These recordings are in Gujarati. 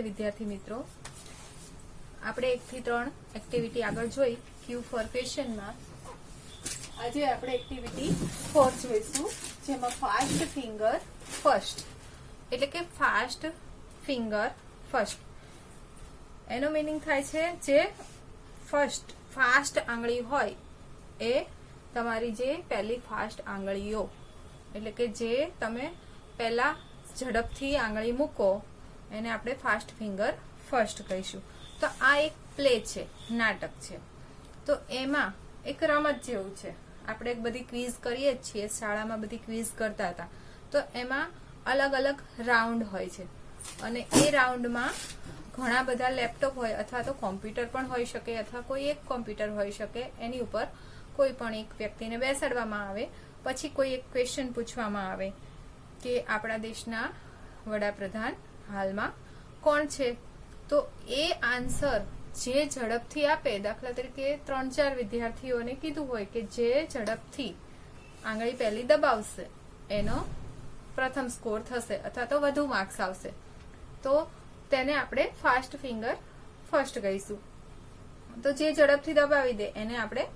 નમસ્તે વિદ્યાર્થી મિત્રો, આપણે 1 થી 3 એક્ટિવિટી આગળ જોઈ ક્યુ ફોર ક્વેશ્ચનમાં. આજે આપણે એક્ટિવિટી 4 જોઈશું, જેમાં ફાસ્ટ ફિંગર ફર્સ્ટ એટલે કે ફાસ્ટ ફિંગર ફર્સ્ટ એનો મીનિંગ થાય છે જે ફાસ્ટ આંગળી હોય એ તમારી જે પહેલી ફાસ્ટ આંગળીઓ એટલે કે જે તમે પહેલા ઝડપથી આંગળી મૂકો એને આપણે ફાસ્ટ ફિંગર ફર્સ્ટ કહીશું. તો આ એક પ્લે છે, નાટક છે. તો એમાં એક રમત જેવું છે. આપણે બધી ક્વિઝ કરીએ જ છીએ, શાળામાં બધી ક્વિઝ કરતા હતા. તો એમાં અલગ અલગ રાઉન્ડ હોય છે અને એ રાઉન્ડમાં ઘણા બધા લેપટોપ હોય અથવા તો કોમ્પ્યુટર પણ હોઈ શકે અથવા કોઈ એક કોમ્પ્યુટર હોઈ શકે. એની ઉપર કોઈ પણ એક વ્યક્તિને બેસાડવામાં આવે, પછી કોઈ એક ક્વેશ્ચન પૂછવામાં આવે કે આપણા દેશના વડાપ્રધાન હાલમાં કોણ છે. તો એ આન્સર જે ઝડપથી આપે, દાખલા તરીકે 3-4 વિદ્યાર્થીઓને કીધું હોય કે જે ઝડપથી આંગળી પહેલી દબાવશે એનો પ્રથમ સ્કોર થશે અથવા તો વધુ માર્ક્સ આવશે. તો તેને આપણે ફાસ્ટ ફિંગર ફર્સ્ટ કહીશું. તો જે ઝડપથી દબાવી દે એને આપણે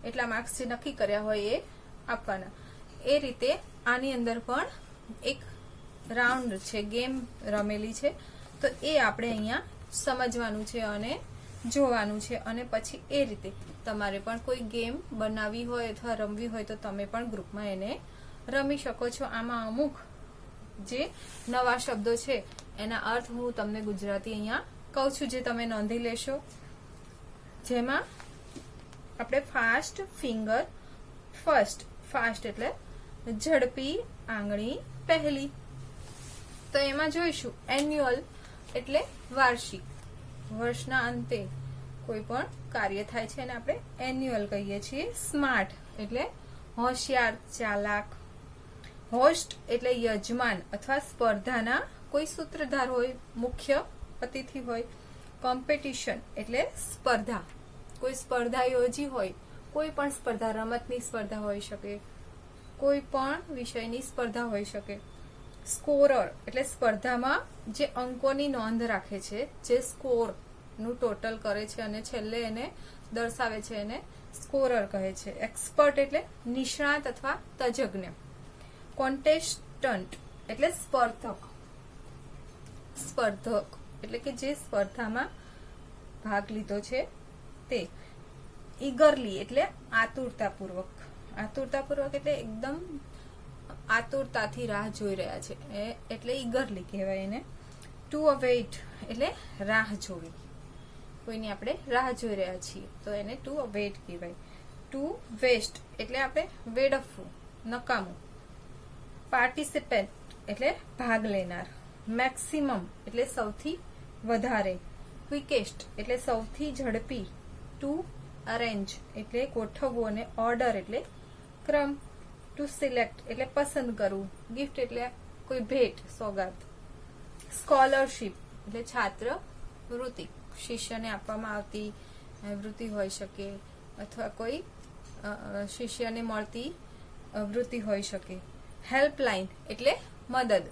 એટલા માર્ક્સ જે નક્કી કર્યા હોય એ આપવાના. એ રીતે આની અંદર પણ એક રાઉન્ડ છે, ગેમ રમેલી છે. તો એ આપણે અહીંયા સમજવાનું છે અને જોવાનું છે, અને પછી એ રીતે તમારે પણ કોઈ ગેમ બનાવવી હોય અથવા રમવી હોય તો તમે પણ ગ્રુપમાં એને રમી શકો છો. આમાં અમુક જે નવા શબ્દો છે એના અર્થ હું તમને ગુજરાતી અહીંયા કહું છું, જે તમે નોંધી લેશો. જેમાં આપણે ફાસ્ટ ફિંગર ફર્સ્ટ, ફાસ્ટ એટલે ઝડપી આંગળી પહેલી. તો એમાં જોઈશું એન્યુઅલ એટલે વાર્ષિક, વર્ષના અંતે કોઈ પણ કાર્ય થાય છે એને આપણે એન્યુઅલ કહીએ છીએ. સ્માર્ટ એટલે હોશિયાર, ચાલાક. હોસ્ટ એટલે યજમાન અથવા સ્પર્ધાના કોઈ સૂત્રધાર હોય, મુખ્ય અતિથિ હોય. કોમ્પિટિશન એટલે સ્પર્ધા, કોઈ સ્પર્ધા યોજી હોય, કોઈ પણ સ્પર્ધા, રમતની સ્પર્ધા હોઈ શકે, કોઈ પણ વિષયની સ્પર્ધા હોઈ શકે. સ્કોરર એટલે સ્પર્ધામાં જે અંકોની નોંધ રાખે છે, જે સ્કોર નું ટોટલ કરે છે અને છેલ્લે એને દર્શાવે છે, એને સ્કોરર કહે છે. એક્સપર્ટ એટલે નિષ્ણાત અથવા તજજ્ઞ. કોન્ટેસ્ટન્ટ એટલે સ્પર્ધક એટલે કે જે સ્પર્ધામાં ભાગ લીધો છે તે. ઈગરલી એટલે આતુરતાપૂર્વક એટલે એકદમ આતુરતાથી રાહ જોઈ રહ્યા છે એટલે ઈગરલી કહેવાય એને. ટુ અવેઇટ એટલે રાહ જોવી, કોઈની આપણે રાહ જોઈ રહ્યા છીએ તો એને ટુ અવેઇટ કહેવાય. ટુ વેસ્ટ એટલે આપણે વેડફવું, નકામું. પાર્ટિસિપેન્ટ એટલે ભાગ લેનાર. મેક્સિમમ એટલે સૌથી વધારે. ક્વિકેસ્ટ એટલે સૌથી ઝડપી. ટુ અરેન્જ એટલે ગોઠવવું અને ઓર્ડર એટલે ક્રમ. ટુ સિલેક્ટ એટલે પસંદ કરવું. ગિફ્ટ એટલે કોઈ ભેટ, સોગાદ. સ્કોલરશીપ એટલે છાત્ર વૃત્તિ, શિષ્યને આપવામાં આવતી વૃત્તિ હોઈ શકે અથવા કોઈ શિષ્યને મળતી વૃત્તિ હોઈ શકે. હેલ્પલાઇન એટલે મદદ.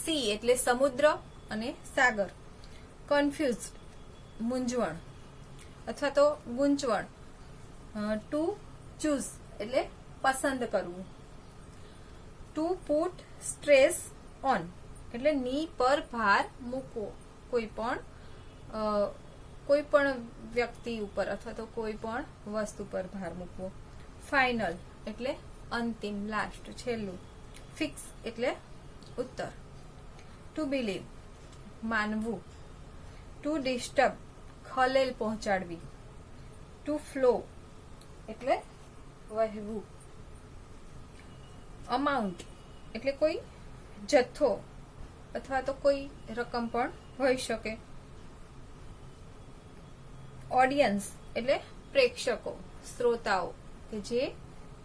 સી એટલે સમુદ્ર અને સાગર. કન્ફ્યુઝ મૂંઝવણ અથવા તો ગૂંચવણ. ટુ ચૂઝ એટલે પસંદ કરવું. ટુ પુટ સ્ટ્રેસ ઓન એટલે ની પર ભાર મૂકવો, કોઈ પણ વ્યક્તિ ઉપર અથવા તો કોઈ પણ વસ્તુ પર ભાર મૂકવો. ફાઇનલ એટલે અંતિમ, લાસ્ટ, છેલ્લું. ફિક્સ એટલે ઉત્તર. ટુ બિલીવ માનવું. ટુ ડિસ્ટર્બ ખલેલ પહોંચાડવી. ટુ ફ્લો એટલે વહેવું. અમાઉન્ટ એટલે કોઈ જથ્થો અથવા તો કોઈ રકમ પણ હોઈ શકે. ઓડિયન્સ એટલે પ્રેક્ષકો, શ્રોતાઓ, કે જે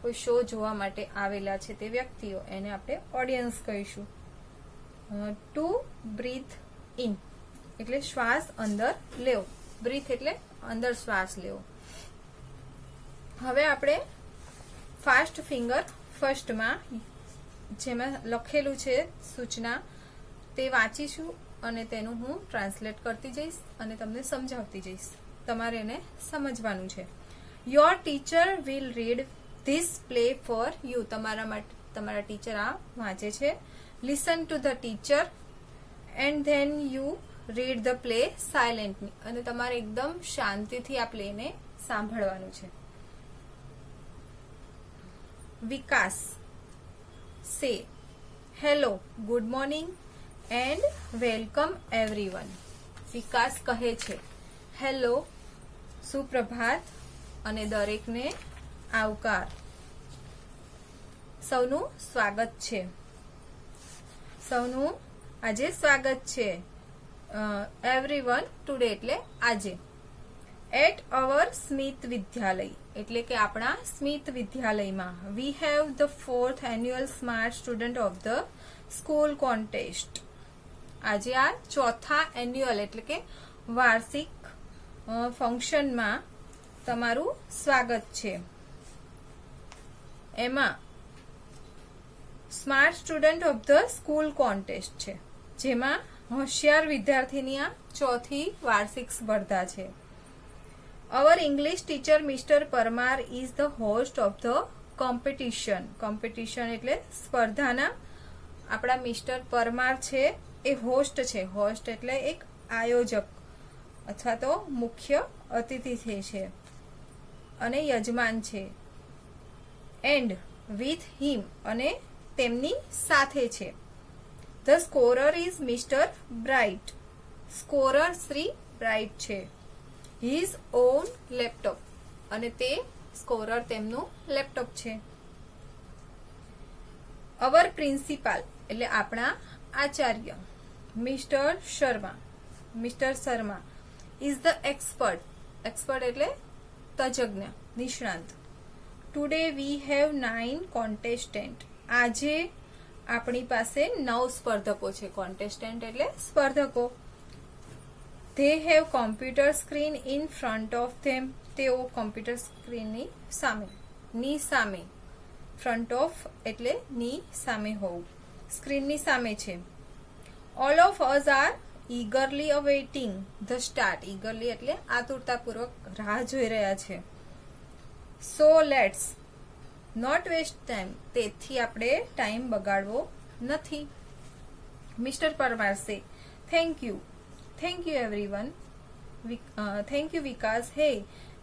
કોઈ શો જોવા માટે આવેલા છે તે વ્યક્તિઓ, એને આપણે ઓડિયન્સ કહીશું. ટુ બ્રીથ ઇન એટલે શ્વાસ અંદર લેવો. બ્રીથ એટલે અંદર શ્વાસ લેવો. હવે આપણે ફાસ્ટ ફિંગર ફર્સ્ટમાં જેમાં લખેલું છે સૂચના તે વાંચીશું અને તેનું હું ટ્રાન્સલેટ કરતી જઈશ અને તમને સમજાવતી જઈશ. તમારે એને સમજવાનું છે. Your teacher will read this play for you. તમારા માટે તમારા ટીચર આ વાંચે છે. Listen to the teacher and then you read the play silently. અને તમારે એકદમ શાંતિથી આ પ્લેને સાંભળવાનું છે. Vikas says hello, good morning and welcome everyone. Vikas કહે છે હેલો, સુપ્રભાત અને દરેકને આવકાર. સૌનું સ્વાગત છે. સૌનું આજે સ્વાગત છે. એવરીવન ટુડે એટલે આજે. એટ અવર સ્મિત વિદ્યાલય એટલે કે આપણા સ્મિત વિદ્યાલયમાં we have the 4th annual smart student of the school contest. આજે આ ચોથા એન્યુઅલ એટલે કે વાર્ષિક ફંક્શનમાં તમારું સ્વાગત છે. એમાં smart student of the school contest છે, જેમાં હોશિયાર વિદ્યાર્થીની આ ચોથી વાર્ષિક સ્પર્ધા છે. Our English teacher mister Parmar is the host of the competition. Competition એટલે સ્પર્ધાના આપણા મિસ્ટર પરમાર છે એ હોસ્ટ છે. હોસ્ટ એટલે એક આયોજક અથવા તો મુખ્ય અતિથિ છે અને યજમાન છે. એન્ડ વિથ હિમ અને તેમની સાથે છે. The scorer is mister bright. Scorer Shri bright છે. હિઝ ઓન લેપટોપ અને તે સ્કોરર તેમનું લેપટોપ છે. અવર પ્રિન્સિપાલ એટલે આપણા Acharya mister Sharma is the expert. Expert એટલે તજજ્ઞ, નિષ્ણાંત. Today we have 9 કોન્ટેસ્ટન્ટ. આજે આપણી પાસે 9 સ્પર્ધકો છે. કોન્ટેસ્ટન્ટ એટલે સ્પર્ધકો. They have computer screen in front of them. તેઓ કોમ્પ્યુટર સ્ક્રીનની સામે ફ્રન્ટ ઓફ એટલે ની સામે હોવું, સ્ક્રીનની સામે છે. All of us are eagerly awaiting the start. Eagerly એટલે આતુરતાપૂર્વક રાહ જોઈ રહ્યા છે. So let's not waste time. તેથી આપણે ટાઈમ બગાડવો નથી. Mister Parmar says thank you everyone. Thank you Vikas. Hey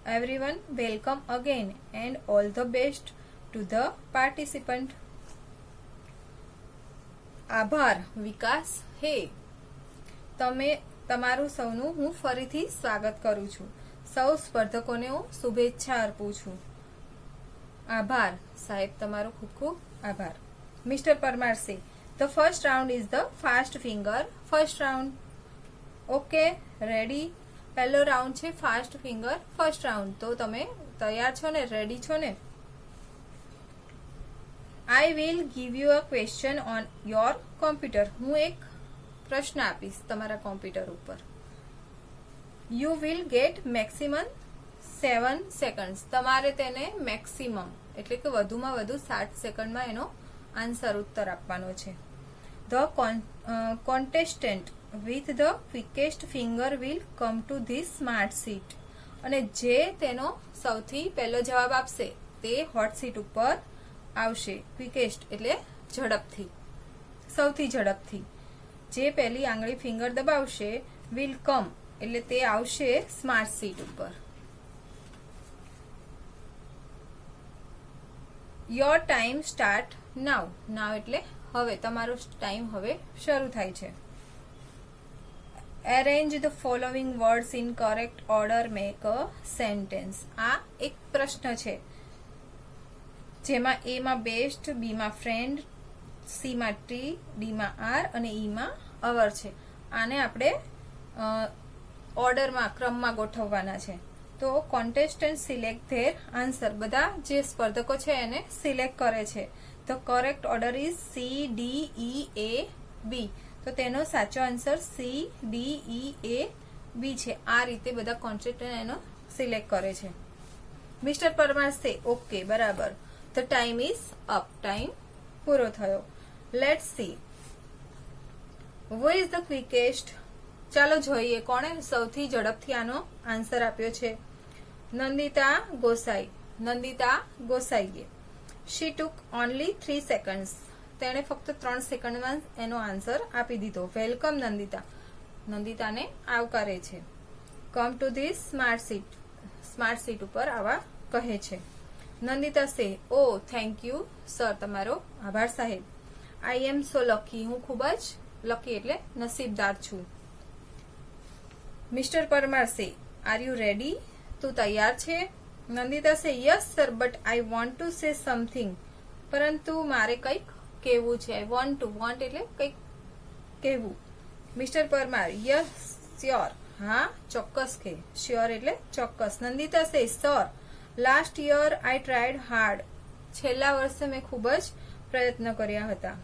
everyone, welcome again and all the best to the participant. આભાર વિકાસ. હે તમારું સૌનું હું ફરીથી સ્વાગત કરું છું. સૌ સ્પર્ધકોને હું શુભેચ્છા અર્પું છું. આભાર સાહેબ, તમારો ખૂબ ખૂબ આભાર. Mister Parmar says the first round is the fast finger. First round. Okay, ready. પહેલો રાઉન્ડ છે ફાસ્ટ ફિંગર ફર્સ્ટ રાઉન્ડ. તો તમે તૈયાર છો ને? રેડી છો ને? I will give you a question on your computer. હું એક પ્રશ્ન આપીશ તમારા કોમ્પ્યુટર ઉપર. You will gate maximum 7 second. તમારે તેને મેક્સિમમ એટલે કે વધુમાં વધુ 7 સેકન્ડમાં એનો આન્સર ઉત્તર આપવાનો છે. The contestant with the quickest finger will come to this smart seat. અને જે તેનો સૌથી પહેલો જવાબ આપશે તે હોટ સીટ ઉપર આવશે. ક્વિકેસ્ટ એટલે ઝડપથી, સૌથી ઝડપથી. જે પહેલી આંગળી ફિંગર દબાવશે will come એટલે તે આવશે સ્માર્ટ સીટ ઉપર. Your time start now. નાવ એટલે હવે. તમારો ટાઈમ હવે શરૂ થાય છે. Arrange the following words in correct order. Make a sentence. આ એક પ્રશ્ન છે જેમાં A માં બેસ્ટ, B માં ફ્રેન્ડ, C માં ટ્રી, D માં આર અને E માં અવર છે. આને આપણે ઓર્ડરમાં, ક્રમમાં ગોઠવવાના છે. તો કોન્ટેસ્ટન્ટ સિલેક્ટ ધેર આન્સર. બધા જે સ્પર્ધકો છે એને સિલેક્ટ કરે છે. The correct order is CDEAB. તો તેનો સાચો આન્સર CDEAB છે. આ રીતે બધા કોન્ટેસ્ટન્ટ એનો સિલેક્ટ કરે છે. મિસ્ટર પરમાર સે ઓકે, બરાબર. The time is up. Time પૂરો થયો. Let's see who is the quickest ચાલો જોઈએ કોણે સૌથી ઝડપથી આનો આન્સર આપ્યો છે. નંદિતા ગોસાઈ. નંદિતા ગોસાઈએ. She took only 3 seconds. તેણે ફક્ત 3 સેકન્ડમાં એનો આન્સર આપી દીધો. વેલકમ નંદિતા. નંદિતાને આવકારે છે. Come to this smart seat. Smart seat ઉપર આવા કહે છે. Nandita says O thank you sir. તમારો આભાર સાહેબ. આઈ એમ સો લકી. હું ખૂબ જ લકી એટલે નસીબદાર છું. મિસ્ટર પરમાર સે આર યુ રેડી. તું તૈયાર છે. Nandita says yes sir but I want to say something. પરંતુ મારે કંઈક કહેવું છે. I want two. વોન્ટ એટલે કંઈક કહેવું. Mister Parmar yes sure. હા ચોક્કસ કે. શ્યોર એટલે ચોક્કસ. Nandita says sir last year આઈ ટ્રાઈડ હાર્ડ. છેલ્લા વર્ષે મેં ખૂબ જ પ્રયત્ન કર્યા હતા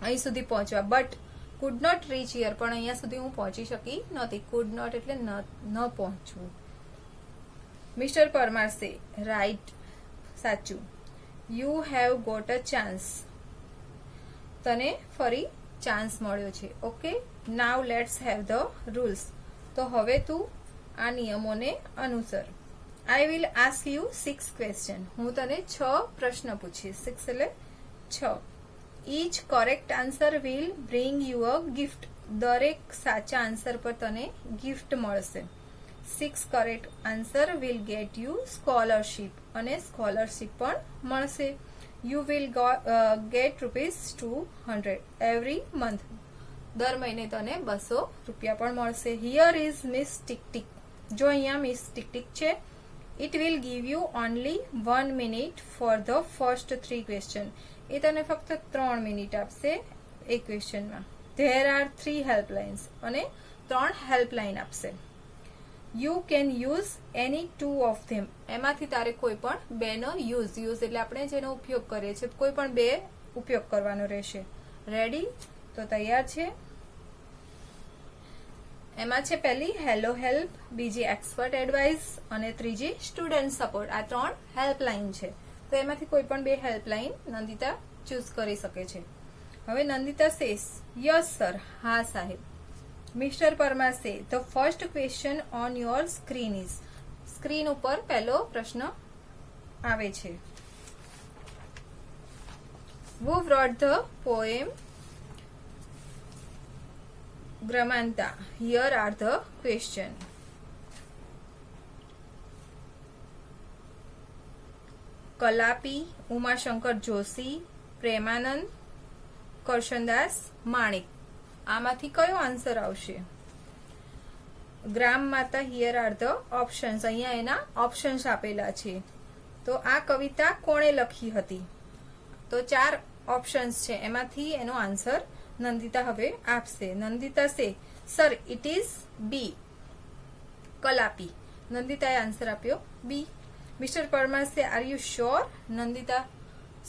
અહીં સુધી પહોંચવા. But could not reach here. પણ અહીંયા સુધી હું પહોંચી શકી નહોતી. કુડ નોટ એટલે ન પહોંચવું. Mister Parmar says right. સાચું. You have got a chance. તને ફરી ચાન્સ મળ્યો છે. Okay now let's have the rules. તો હવે તું આ નિયમોને અનુસર. I will ask you 6 question. હું તને 6 પ્રશ્ન પૂછીશ. 6 એટલે 6. Each correct answer will bring you a gift. દરેક સાચા આન્સર પર તને ગિફ્ટ મળશે. 6 correct answer will get you scholarship. અને સ્કોલરશીપ પણ મળશે. You will get ₹200 every month. દર મહિને તને 200 રૂપિયા પણ મળશે. Here is miss tick tick. જો અહીંયા મિસ ટિક ટિક છે. It will give you only 1 minute for the first 3 question. એ તને ફક્ત 3 મિનિટ આપશે એક ક્વેશ્ચનમાં. There are 3 helplines. અને 3 હેલ્પલાઇન આપશે. You can use any 2 of them. એમાંથી તારે કોઈ પણ 2 નો યુઝ એટલે આપણે જેનો ઉપયોગ કરીએ છીએ કોઈ પણ 2 ઉપયોગ કરવાનો રહેશે. રેડી. તો તૈયાર છે. એમાં છે પહેલી હેલો હેલ્પ, બીજી એક્સપર્ટ એડવાઇસ અને ત્રીજી સ્ટુડન્ટ સપોર્ટ. આ 3 હેલ્પલાઇન છે. તો એમાંથી કોઈ પણ 2 હેલ્પલાઇન નંદિતા ચૂઝ કરી શકે છે. હવે નંદિતા સેસ યસ સર. હા સાહેબ. Mister Parmar says the first question on your screen is. Screen ઉપર પહેલો પ્રશ્ન આવે છે. હુ રોટ ધ પોએમ ગ્રમાંતા. Here are the question. Kalapi, Umashankar Joshi, Premanand, Karsandas Manek. આમાંથી કયો આન્સર આવશે? Gram Mata. Here are the options. અહીંયા એના ઓપ્શન્સ આપેલા છે. તો આ કવિતા કોણે લખી હતી? તો 4 ઓપ્શન્સ છે. એમાંથી એનો આન્સર નંદિતા હવે આપશે. Nandita says sir it is B Kalapi. નંદિતાએ આન્સર આપ્યો બી. મિસ્ટર પરમાર સે are you sure. Nandita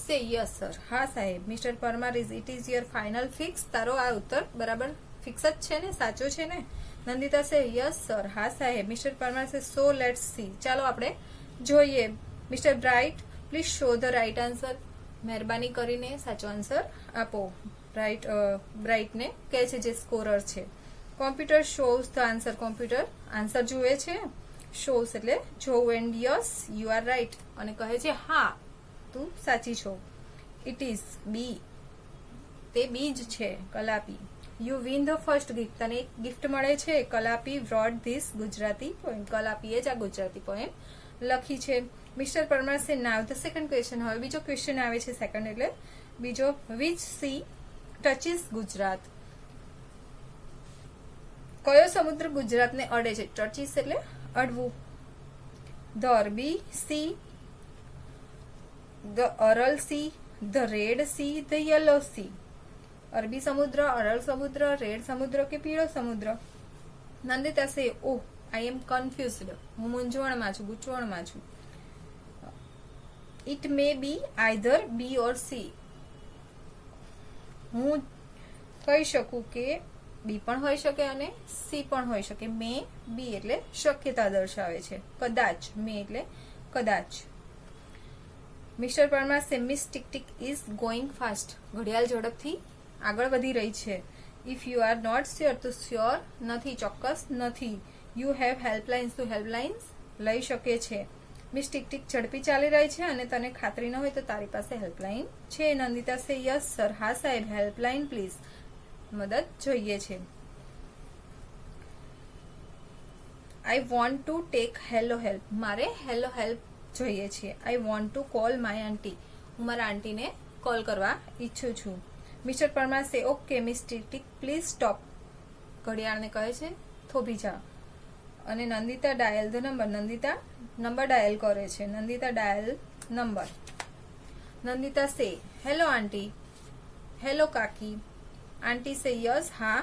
says yes sir. હા સાહેબ. Mister Parmar it is your final fix. તારો આ ઉત્તર બરાબર ફિક્સ જ છે ને, સાચો છે ને? Nandita says yes sir. હા સાહેબ. મિસ્ટર પરમાર સે સો લેટ્સ સી. ચાલો આપણે જોઈએ. Mister bright please show the right answer. મહેરબાની કરીને સાચો આન્સર આપો. બ્રાઇટ ને કહે છે જે સ્કોરર છે. Computer shows the answer. Computer answer જુએ છે. શોઝ એટલે જોવું. And yes you are right. અને કહે છે હા તું સાચી છો. It is B. તે બી જ છે. Kalapi. You win the first gift. તને એક ગિફ્ટ મળે છે. Kalapi wrote this Gujarati poem. કલાપીએ જ આ ગુજરાતી પોએમ લખી છે. મિસ્ટર પરમાર સે નાવ ધ સેકન્ડ ક્વેશ્ચન. હવે બીજો ક્વેશ્ચન આવે છે. સેકન્ડ એટલે બીજો. Which sea touches Gujarat. કયો સમુદ્ર ગુજરાતને અડે છે? ટચીસ એટલે અડવું. The Arabi Sea, the Aral Sea, the Red Sea, the Yellow Sea. Arabi સમુદ્ર, અરલ સમુદ્ર, રેડ સમુદ્ર કે પીળો સમુદ્ર? નંદિતા સે ઓહ આઈ એમ કન્ફ્યુઝડ. હું મૂંઝવણમાં છું, ગૂંચવણમાં છું. It may be either B or C. હું કહી શકું કે બી પણ હોઈ શકે અને સી પણ હોઈ શકે. મે બી એટલે શક્યતા દર્શાવે છે. કદાચ. મે એટલે કદાચ. Mister Parmar says miss tick tick is going fast. ઘડિયાળ ઝડપથી આગળ વધી રહી છે. If you are not sure તો શ્યોર નથી, ચોક્કસ નથી. યુ હેવ હેલ્પલાઇન્સ તો હેલ્પલાઇન્સ લઈ શકે છે. મિસ ટીક ટીક ઝડપી ચાલી રહી છે અને તને ખાતરી ન હોય તો તારી પાસે હેલ્પલાઇન છે. નંદિતા સે યસ સર, હા સાહેબ, હેલ્પલાઇન પ્લીઝ, મદદ જોઈએ છે. I want to take hello help, મારે હેલો હેલ્પ જોઈએ છે. I want to call my aunty, હું મારા આંટીને કોલ કરવા ઈચ્છું છું. Mister Parmar says okay miss tick tick please stop, ઘડિયાળને કહે છે થોભી જા. અને Nandita dial the number, Nandita number dial કરે છે. Nandita dial number. નંદિતા સે હેલો આંટી, હેલો કાકી. આંટી સે યસ હા.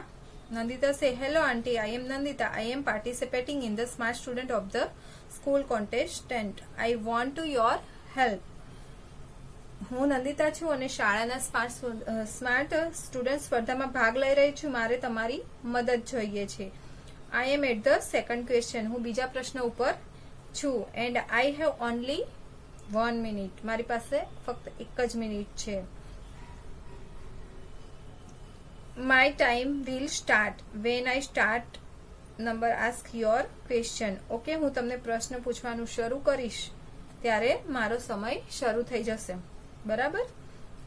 Nandita say hello auntie, I am Nandita, I am participating in the smart student of the school contestant, I want to your help. હું નંદિતા છું અને શાળાના સ્માર્ટ સ્ટુડન્ટ સ્પર્ધામાં ભાગ લઈ રહી છું. મારે તમારી મદદ જોઈએ છે. આઈ એમ એટ ધ સેકન્ડ ક્વેશ્ચન, હું બીજા પ્રશ્ન ઉપર છું. And I have only 1 minute, મારી પાસે ફક્ત 1 જ મિનિટ છે. My time will start when I start number ask your question. Okay, હું તમને પ્રશ્ન પૂછવાનું શરૂ કરીશ ત્યારે મારો સમય શરૂ થઈ જશે, બરાબર.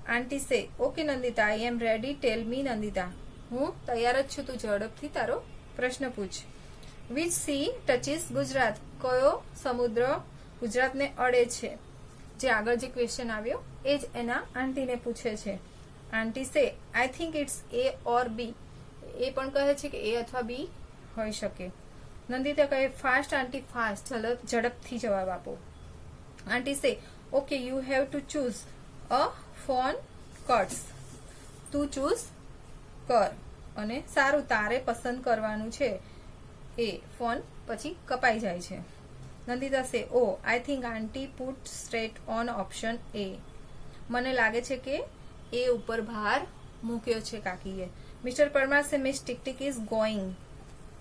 આંટી સે ઓકે નંદિતા, આઈ એમ રેડી, ટેલ મી નંદિતા, હું તૈયાર જ છું, તું ઝડપથી તારો પ્રશ્ન પૂછ. વિચ સી ટચીસ ગુજરાત, કયો સમુદ્ર ગુજરાતને અડે છે? જે આગળ જે ક્વેશ્ચન આવ્યો એ જ એના આંટીને પૂછે છે. આંટી સે આઈ થિંક ઇટ્સ એ ઓર બી, એ પણ કહે છે કે એ અથવા બી હોઈ શકે. નંદિતા કહે ફાસ્ટ આંટી ફાસ્ટ, ઝડપથી જવાબ આપો. આંટી સે okay you have to choose a phone cuts, તું ચૂઝ કર, અને સારું તારે પસંદ કરવાનું છે. એ ફોન પછી કપાઈ જાય છે. Nandita says oh I think aunty put straight on option A, મને લાગે છે કે એ ઉપર ભાર મૂક્યો છે કાકીએ. Mister Parmar says miss tick tick is going,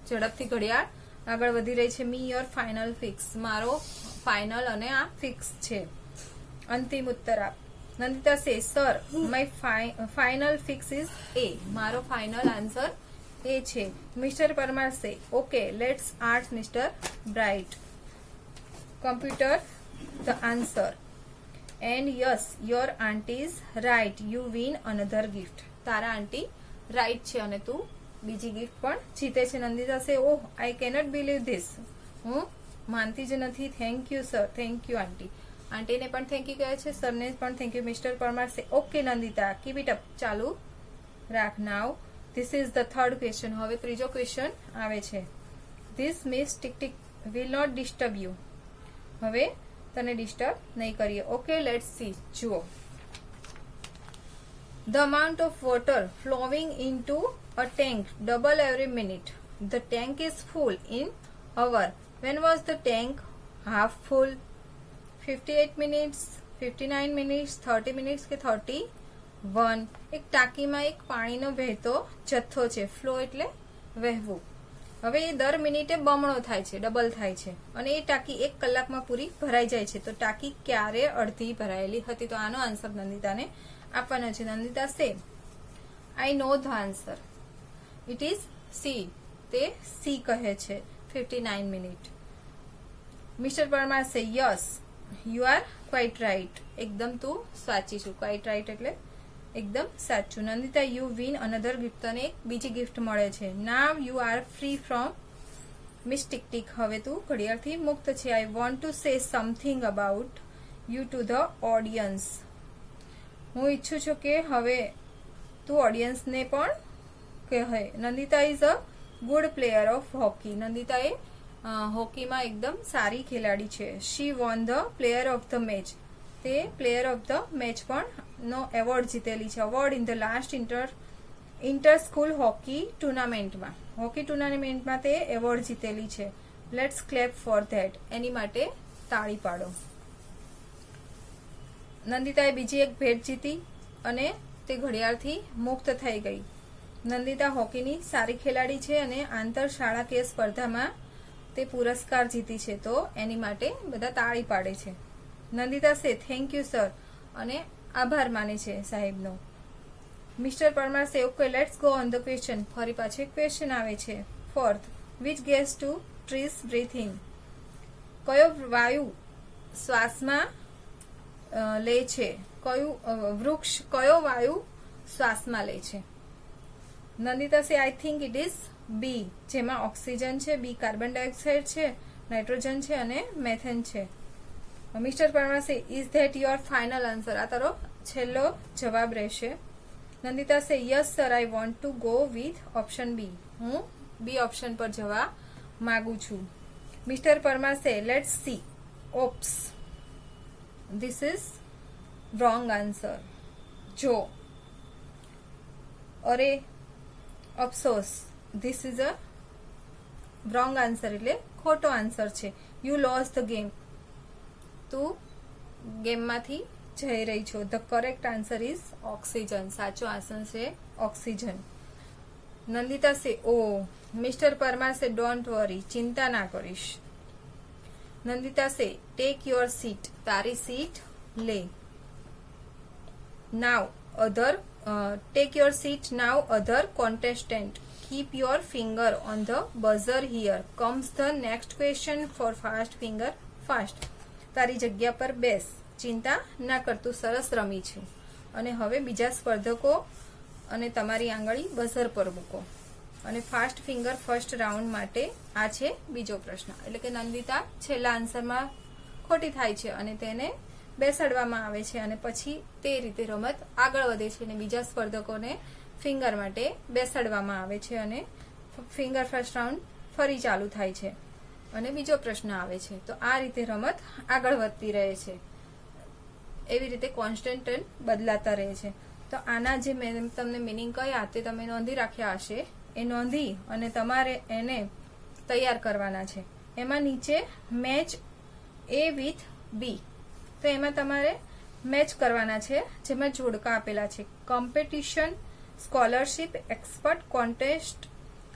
ઝડપથી ઘડિયાળ આગળ વધી રહી છે. મી યોર ફાઇનલ ફિક્સ, મારો ફાઇનલ અને આ ફિક્સ છે. અંતિમ ઉત્તર આપ. Nandita says sir my final fix is A, મારો ફાઇનલ આન્સર એ છે. Mister Parmar says okay let's ask mister Bright. Computer the answer. And yes, your auntie is right. You win another gift. તારા આંટી રાઈટ છે અને તું બીજી ગિફ્ટ પણ જીતે છે. Nandita says oh I cannot believe this, હું માનતી જ નથી. Thank you sir, thank you aunty. આંટીને પણ થેન્ક યુ કહે છે, સરને પણ thank you. Mister Parmar says okay Nandita keep it up, ચાલુ રાખ. Now this is the third question, હવે ત્રીજો ક્વેશ્ચન આવે છે. This miss tick tick will not disturb you, હવે તને ડિસ્ટર્બ નહીં કરીએ. ઓકે લેટ્સ સી, જુઓ. The amount of water flowing into a tank double every minute. The tank is full in hour. When was the tank half full? 58 minutes, 59 minutes, 30 minutes કે 31? એક ટાંકીમાં એક પાણીનો વહેતો જથ્થો છે. ફ્લો એટલે વહેવું. હવે એ દર મિનિટે બમણો થાય છે, ડબલ થાય છે, અને એ ટાંકી 1 કલાકમાં પૂરી ભરાઈ જાય છે. તો ટાંકી ક્યારે અડધી ભરાયેલી હતી? તો આનો આન્સર નંદિતાને આપવાનો છે. Nandita says I know the answer, it is C, તે સી કહે છે. 59 minute. Mister Parmar says yes you are quite right, એકદમ તું સાચી છું. ક્વાઇટ રાઇટ એટલે એકદમ સાચું. Nandita you win another gift, તને એક બીજી ગિફ્ટ મળે છે. Now you are free from miss tick tick, હવે તું ઘડિયાળથી મુક્ત છે. I want to say something about you to the audience, હું ઈચ્છું છું કે હવે તું ઓડિયન્સને પણ કહે. Nandita is a good player of hockey, Nandita એ હોકીમાં એકદમ સારી ખેલાડી છે. She won the player of the match, તે પ્લેયર ઓફ ધ મેચ પણ નો એવોર્ડ જીતેલી છે. Award in the last inter school hockey ટુર્નામેન્ટમાં, હોકી ટુર્નામેન્ટમાં તે એવોર્ડ જીતેલી છે. લેટ્સ ક્લેપ ફોર ધેટ, એની માટે તાળી પાડો. નંદિતાએ બીજી એક ભેટ જીતી અને તે ઘડિયાળથી મુક્ત થઈ ગઈ. નંદિતા હોકીની સારી ખેલાડી છે અને આંતર શાળાકીય સ્પર્ધામાં તે પુરસ્કાર જીતી છે, તો એની માટે બધા તાળી પાડે છે. નંદિતા સે થેન્ક યુ સર, અને આભાર માને છે સાહેબનો. Mister Parmar says okay let's go on the question. ફરી પાછું એક ક્વેશ્ચન આવે છે. Fourth, which gas do trees breathe in? કયો વાયુ શ્વાસમાં લે છે? વૃક્ષ કયો વાયુ શ્વાસમાં લે છે? Nandita says I think it is B, જેમાં ઓક્સિજન છે, બી કાર્બન ડાયોક્સાઇડ છે, નાઇટ્રોજન છે અને મેથેન છે. Mister Parmar says is that your final answer? આ તારો છેલ્લો જવાબ રહેશે. Nandita says yes sir I want to go with option B. હું બી ઓપ્શન પર જવા માંગુ છું. મિસ્ટર પરમાર સે let's see. Ops, this is wrong answer. જો, અરે, અફસોસ, this is a wrong answer, એટલે ખોટો આન્સર છે. યુ લોસ ધ ગેમ, તું ગેમમાંથી જઈ રહી છો. The correct answer is oxygen. સાચો આન્સર છે ઓક્સિજન. નંદિતા સે ઓ. મિસ્ટર પરમાર સે ડોન્ટ વરી, ચિંતા ના કરીશ. Nandita says take your seat, તારી સીટ લે. Now other take your seat now other contestant. Keep your finger on the buzzer here comes the next question for fast finger fast. તારી જગ્યા પર બેસ, ચિંતા ના કરતું, સરસ રમી છું. અને હવે બીજા સ્પર્ધકો અને તમારી આંગળી બઝર પર મૂકો. અને ફાસ્ટ ફિંગર ફર્સ્ટ રાઉન્ડ માટે આ છે બીજો પ્રશ્ન. એટલે કે નંદિતા છેલ્લા આન્સરમાં ખોટી થાય છે અને તેને બેસાડવામાં આવે છે અને પછી તે રીતે રમત આગળ વધે છે અને બીજા સ્પર્ધકોને ફિંગર માટે બેસાડવામાં આવે છે અને ફિંગર ફર્સ્ટ રાઉન્ડ ફરી ચાલુ થાય છે અને બીજો પ્રશ્ન આવે છે. તો આ રીતે રમત આગળ વધતી રહે છે. એવી રીતે કોન્સ્ટન્ટ બદલાતા રહે છે. તો આના જે મેં તમને મિનિંગ કહ્યા તે તમે નોંધી રાખ્યા હશે. એ નોંધી અને તમારે એને તૈયાર કરવાના છે. એમાં નીચે મેચ એ વિથ બી, તો એમાં તમારે મેચ કરવાના છે, જેમાં જોડકા આપેલા છે. કોમ્પિટિશન, સ્કોલરશિપ, એક્સપર્ટ, કોન્ટેસ્ટ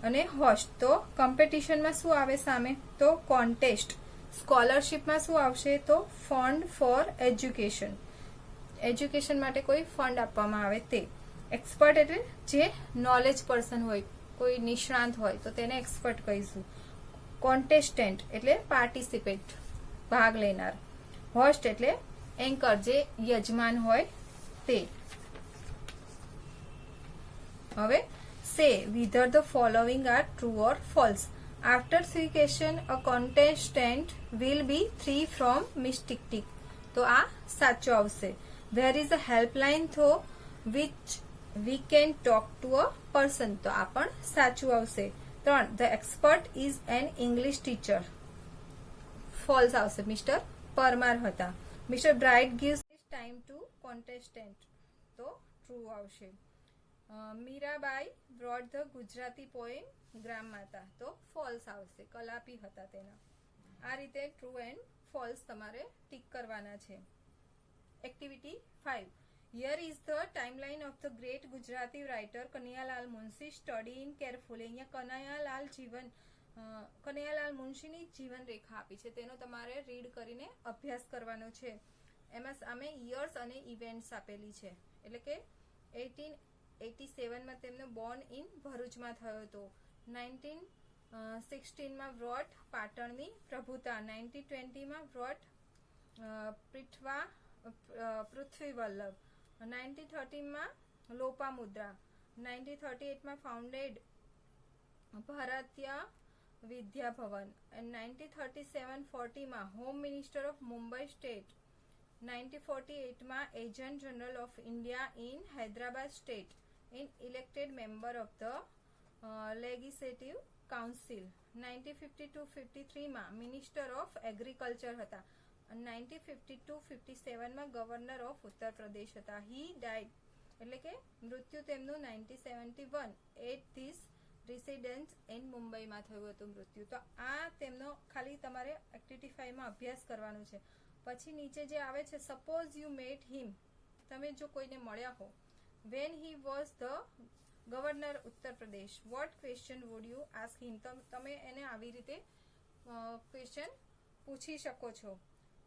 અને હોસ્ટ. તો કોમ્પિટિશનમાં શું આવે સામે? તો કોન્ટેસ્ટ. સ્કોલરશિપમાં શું આવશે? તો ફંડ ફોર એજ્યુકેશન, એજ્યુકેશન માટે કોઈ ફંડ આપવામાં આવે તે. એક્સપર્ટ એટલે જે નોલેજ પર્સન હોય, કોઈ નિષ્ણાંત હોય તો તેને એક્સપર્ટ કહીશું. કોન્ટેસ્ટન્ટ એટલે પાર્ટિસિપેટ, ભાગ લેનાર. હોસ્ટ એટલે એન્કર, જે યજમાન હોય તે. હવે સે whether the following are true or false. After three question a contestant will be free from mistake. તો આ સાચો આવશે. There is a helpline through which we can talk to a person. તો આ પણ સાચું આવશે. 3. The expert is an English teacher. False આવશે. મિસ્ટર પરમાર હતા. Mister bright gives time to contestant. તો ટ્રુ આવશે. Mirabai wrote the Gujarati poem ગ્રામ માતા. તો ફોલ્સ આવશે. કલાપી હતા તેના. આ રીતે ટ્રુ એન્ડ ફોલ્સ તમારે ટીક કરવાના છે. Activity 5. Here is the timeline of the great Gujarati writer Kanaiyalal Munshi. Study in carefully. અહીંયા કનૈયાલાલ મુનશીની જીવન રેખા આપી છે, તેનો તમારે રીડ કરીને અભ્યાસ કરવાનો છે. એમાં સામે યર્સ અને ઇવેન્ટ્સ આપેલી છે. એટલે કે 1887માં તેમનો બોર્ન ઇન ભરૂચમાં થયો હતો. 1916માં વ્રોટ પાટણની પ્રભુતા. 1920માં વ્રોટ પૃથ્વી વલ્લભ. 1930માં લોપામુદ્રા. 1938માં ફાઉન્ડેડ ભારતીય વિદ્યા ભવન. 1937-40માં home minister of Mumbai state. 1948માં agent general of India in Hyderabad state. In elected member of the legislative council. 1952-53માં મિનિસ્ટર ઓફ એગ્રીકલ્ચર હતા. 1952-57માં ગવર્નર ઓફ ઉત્તર પ્રદેશ હતા. હી ડાઇડ એટલે કે મૃત્યુ તેમનું 1971 એટ ધીસ રેસિડેન્સ ઇન મુંબઈમાં થયું હતું મૃત્યુ. તો આ તેમનો ખાલી તમારે એક્ટિવિટી 5માં અભ્યાસ કરવાનો છે. પછી નીચે જે આવે છે, સપોઝ યુ મેટ હિમ, તમે જો કોઈને મળ્યા હો, when he was the governor Uttar Pradesh, what question would you ask him? તમે એને આવી રીતે ક્વેશ્ચન પૂછી શકો છો.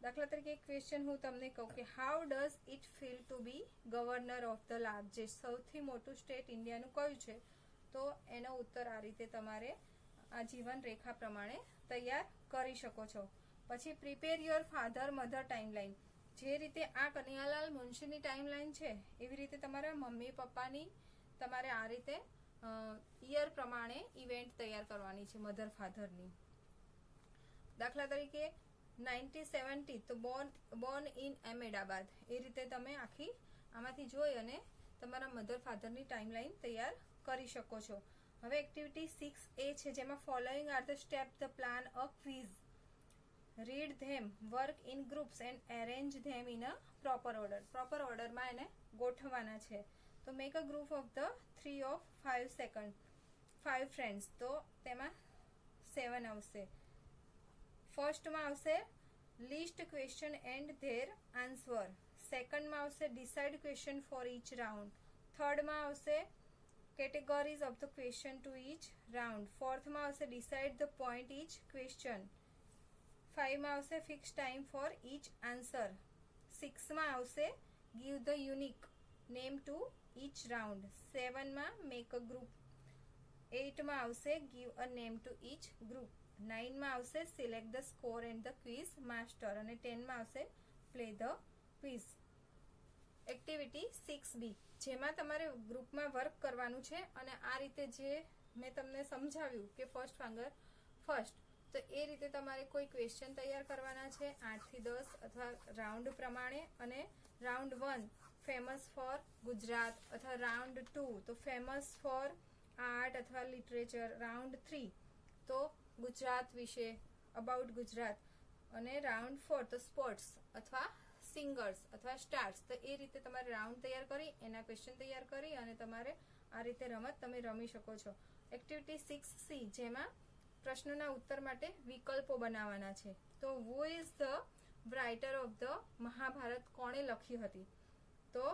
દાખલા તરીકે એક ક્વેશ્ચન હું તમને કહું કે how does it feel to be governor of the largest, સૌથી મોટું સ્ટેટ ઇન્ડિયાનું કયું છે? તો એનો ઉત્તર આ રીતે તમારે આ જીવન રેખા પ્રમાણે તૈયાર કરી શકો છો. પછી prepare your father mother timeline, જે રીતે આ કનૈયાલાલ મુનશીની ટાઈમલાઈન છે એવી રીતે તમારા મમ્મી પપ્પાની તમારે આ રીતે યર પ્રમાણે ઇવેન્ટ તૈયાર કરવાની છે મધર ફાધરની. દાખલા તરીકે 1970 તો બોર્ન ઇન અહેમદાબાદ, એ રીતે તમે આખી આમાંથી જોઈ અને તમારા મધર ફાધરની ટાઈમલાઈન તૈયાર કરી શકો છો. હવે એક્ટિવિટી 6A છે, જેમાં following are the step the plan a quiz. Read them, work in groups and arrange them in a proper order. Proper ઓર્ડરમાં એને ગોઠવવાના છે. તો make a group of the 3 of 5 friends, તો તેમાં 7 આવશે. ફર્સ્ટમાં આવશે list question and their answer. સેકન્ડમાં આવશે decide question for each round. થર્ડમાં આવશે categories of the question to each round. ફોર્થમાં આવશે decide the point each question. 5માં આવશે fix time for each answer. 6માં આવશે give the unique name to each round. 7માં મેક અ ગ્રુપ. 8માં આવશે give a name to each group. 9માં આવશે select the score and the quiz master. અને 10માં આવશે play the quiz. Activity 6B, જેમાં તમારે ગ્રુપમાં વર્ક કરવાનું છે અને આ રીતે જે મેં તમને સમજાવ્યું કે ફર્સ્ટ ફિંગર ફર્સ્ટ, તો એ રીતે તમારે કોઈ ક્વેશ્ચન તૈયાર કરવાના છે 8 થી 10 અથવા રાઉન્ડ પ્રમાણે. અને રાઉન્ડ 1 ફેમસ ફોર ગુજરાત અથવા રાઉન્ડ 2 તો ફેમસ ફોર આર્ટ અથવા લિટરેચર. રાઉન્ડ 3 તો ગુજરાત વિશે અબાઉટ ગુજરાત. અને રાઉન્ડ 4 તો સ્પોર્ટ્સ અથવા સિંગર્સ અથવા સ્ટાર્સ. તો એ રીતે તમારે રાઉન્ડ તૈયાર કરી એના ક્વેશ્ચન તૈયાર કરી અને તમારે આ રીતે રમત તમે રમી શકો છો. એક્ટિવિટી 6C, જેમાં પ્રશ્નના ઉત્તર માટે વિકલ્પો બનાવવાના છે. તો who is the writer of the Mahabharata, કોણે લખી હતી? તો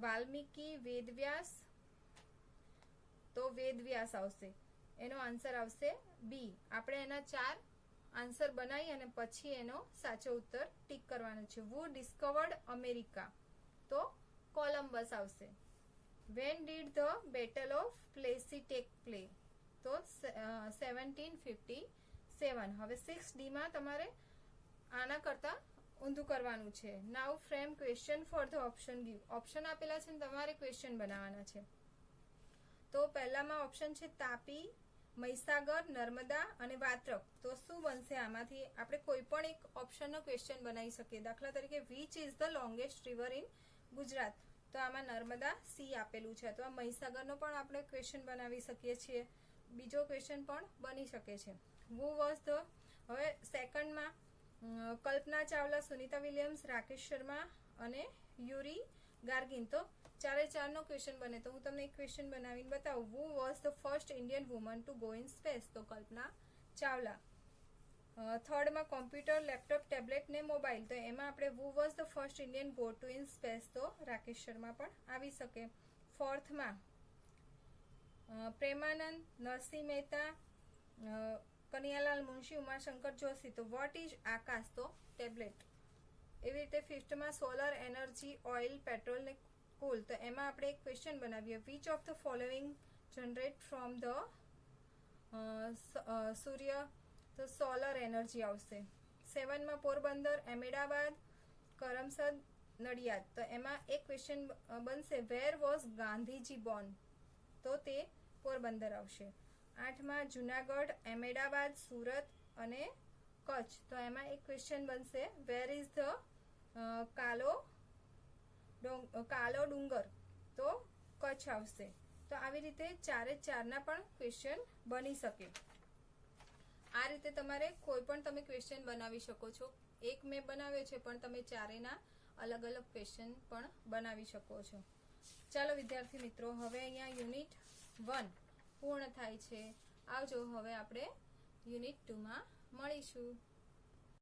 વાલ્મીકી, વેદવ્યાસ. તો વેદવ્યાસ આવશે. એનો આન્સર આવશે બી. આપણે એના 4 આન્સર બનાવી અને પછી એનો સાચો ઉત્તર ટીક કરવાનો છે. વુ ડિસ્કવર્ડ અમેરિકા, તો કોલમ્બસ આવશે. When did the battle of Plassey take place, તો 1757. હવે 6D માં તમારે આના કરતા ઊંધું કરવાનું છે. Now frame question for the option give. Option આપેલા છે ને તમારે ક્વેશ્ચન બનાવવાના છે. તો પહેલામાં ઓપ્શન છે તાપી, મહીસાગર, નર્મદા અને વાત્રક. તો શું બનશે આમાંથી? આપણે કોઈ પણ એક ઓપ્શનનો ક્વેશ્ચન બનાવી શકીએ. દાખલા તરીકે which is the longest river in Gujarat, તો આમાં નર્મદા સી આપેલું છે. અથવા મહીસાગરનો પણ આપણે ક્વેશ્ચન બનાવી શકીએ છીએ. બીજો ક્વેશ્ચન પણ બની શકે છે. Who was the. હવે સેકન્ડમાં કલ્પના ચાવલા, સુનિતા વિલિયમ્સ, રાકેશ શર્મા અને યુરી ગાર્ગિન. તો 4 નો ક્વેશ્ચન બને. તો હું તમને એક ક્વેશ્ચન બનાવીને બતાવું. Who was the first Indian woman to go in space, તો Kalpana Chawla. થર્ડમાં computer, laptop, tablet ને મોબાઈલ. તો એમાં આપણે who was the first Indian go to in space, તો રાકેશ શર્મા પણ આવી શકે. ફોર્થમાં પ્રેમાનંદ, નરસિંહ મહેતા, કનૈયાલાલ મુનશી, ઉમાશંકર જોશી. તો વોટ ઇઝ આકાશ, તો ટેબ્લેટ. એવી રીતે ફિફ્થમાં સોલર એનર્જી, ઓઇલ, પેટ્રોલ ને કોલ. તો એમાં આપણે એક ક્વેશ્ચન બનાવીએ. Which of the following generate from the સૂર્ય, તો સોલર એનર્જી આવશે. 7માં પોરબંદર, અહેમદાબાદ, કરમસદ, નડિયાદ. તો એમાં એક ક્વેશ્ચન બનશે વેર વોઝ ગાંધીજી બોર્ન, તો તે પોરબંદર આવશે. 8માં જુનાગઢ, અહેમદાબાદ, સુરત અને કચ્છ. તો એમાં એક ક્વેશ્ચન બનશે વેર ઇઝ ધ કાલો ડુંગર, તો કચ્છ આવશે. તો આવી રીતે 4 ના પણ ક્વેશ્ચન બની શકે. આ રીતે તમારે કોઈ પણ તમે ક્વેશ્ચન બનાવી શકો છો. એક મેં બનાવ્યો છે પણ તમે 4 ના અલગ અલગ ક્વેશ્ચન પણ બનાવી શકો છો. ચાલો વિદ્યાર્થી મિત્રો, હવે અહીંયા યુનિટ 1 પૂર્ણ થાય છે. આવજો. હવે આપણે યુનિટ 2 માં મળીશું.